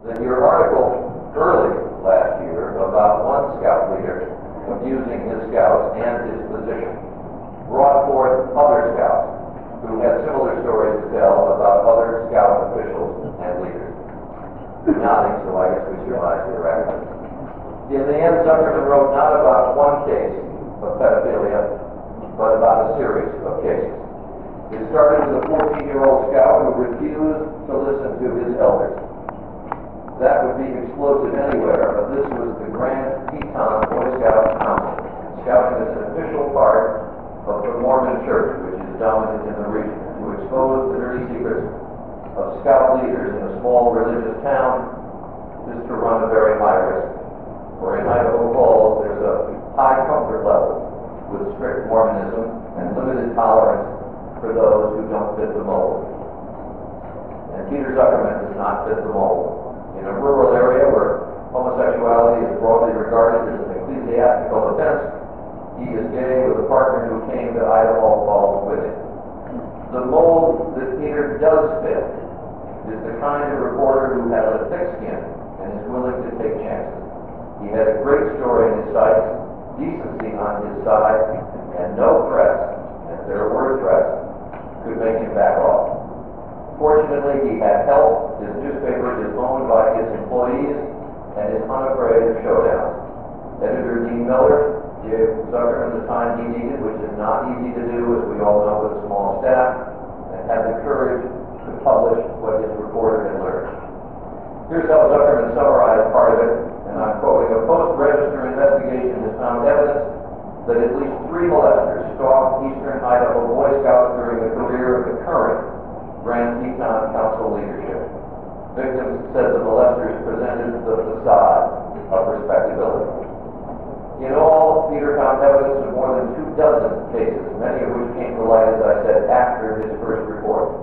That your article early last year about one scout leader abusing his scouts and his position brought forth other scouts who had similar stories to tell about other scout officials and leaders. Nodding, so I guess we surmise the record. In the end, Zuckerman wrote not about one case of pedophilia, but about a series of cases. It started with a 14-year-old scout who refused to listen to his elders. That would be explosive anywhere, but this was the Grand Teton Boy Scouts Council. Scouting is an official part of the Mormon Church, which is dominant in the region, to expose the dirty secrets of scout leaders in a small religious town is to run a very high risk. For in Idaho Falls, there's a high comfort level with strict Mormonism and limited tolerance for those who don't fit the mold. And Peter Zuckerman does not fit the mold. In a rural area where homosexuality is broadly regarded as an ecclesiastical offense, he is gay with a partner who came to Idaho Falls with him. The mold that Peter does fit is the kind of reporter who has a thick skin and is willing to take chances. He had a great story in his sights, decency on his side, and no threats, and if there were threats, could make him back off. Fortunately, he had help. His newspaper is owned by his employees and is unafraid of showdowns. Editor Dean Miller gave Zuckerman the time he needed, which is not easy to do, as we all know, with a small staff, and had the courage to publish what his reporter had learned. Here's how Zuckerman summarized part of it, and I'm quoting: a post-register investigation has found evidence that at least 3 molesters stalked eastern Idaho Boy Scouts during the career of the current Grand Teton Council leadership. Victims said the molesters presented the facade of respectability. In all, Peter found evidence of more than 24 cases, many of which came to light, as I said, after his first report.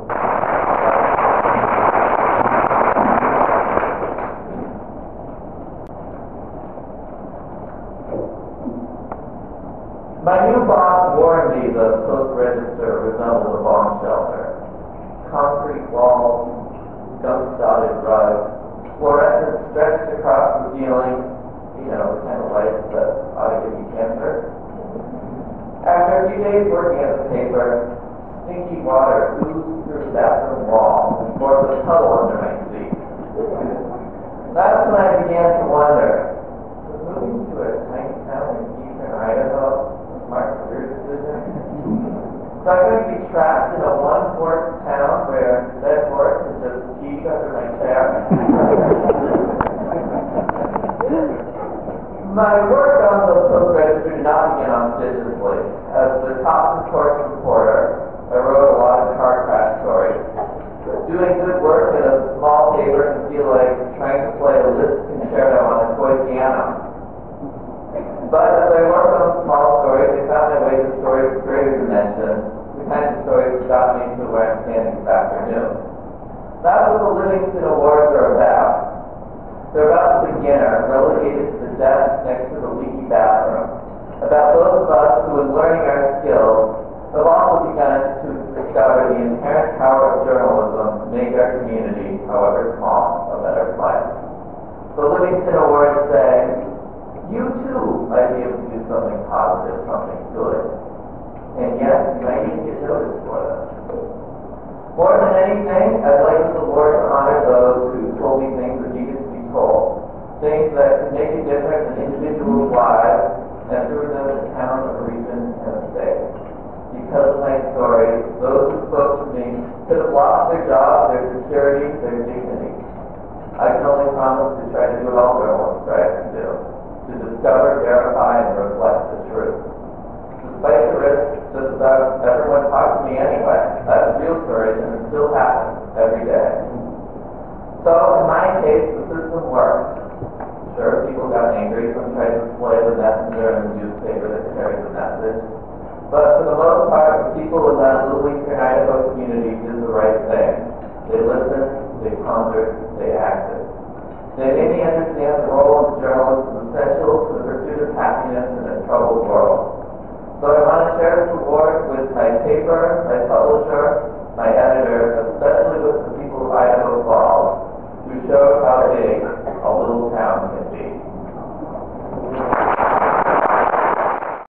My new boss warned me the post-register resembled a bomb shelter. Concrete walls, gum-dotted rugs, fluorescent stretched across the ceiling, the kind of lights that ought to give you cancer. After a few days working at the paper, stinky water oozed through the bathroom wall and formed a puddle under my feet. That's when I began to wonder, was moving to a tiny town in eastern Idaho a smart career decision? So I'm going to be trapped in a one-horse town where the dead horse is just peek under my chair. My work on the post-register did not begin auspiciously. As the top and torch reporter, I wrote a lot of car crash stories. Doing good work at a small paper can feel like trying to play a Liszt concerto on a toy piano. But as I worked on small stories, I found my way to stories of greater dimension, the kind of stories that got me to where I'm standing this afternoon. That's what the Livingston Awards are about. They're about the beginner, relegated to the desk next to the leaky bathroom. About those of us who, in learning our skills, have also begun to discover the inherent power of journalism to make our community, however small, a better place. The Livingston Awards say, you too might be able to do something positive, something good. And yes, you might even get noticed for this. More than anything, I'd like this award to honor those who told me things that needed to be told. Things that can make a difference in individuals' lives and through them in town, a region, and a state. Because of my story, those who spoke to me could have lost their job, their security, their dignity. I can only promise to try to do what all journalists strive to do, to discover, verify, and reflect the truth. Despite the risk, just about everyone talks to me anyway. That's real courage, and it still happens every day. So, in my case, the system worked. Sure, people got angry, some tried to display the messenger and the newspaper that carried the message. But for the most part, the people in that little eastern Idaho community did the right thing. They listened, they pondered, they acted. They made me understand the role of the journalist is essential to the pursuit of happiness in a troubled world. So I want to share this award with my paper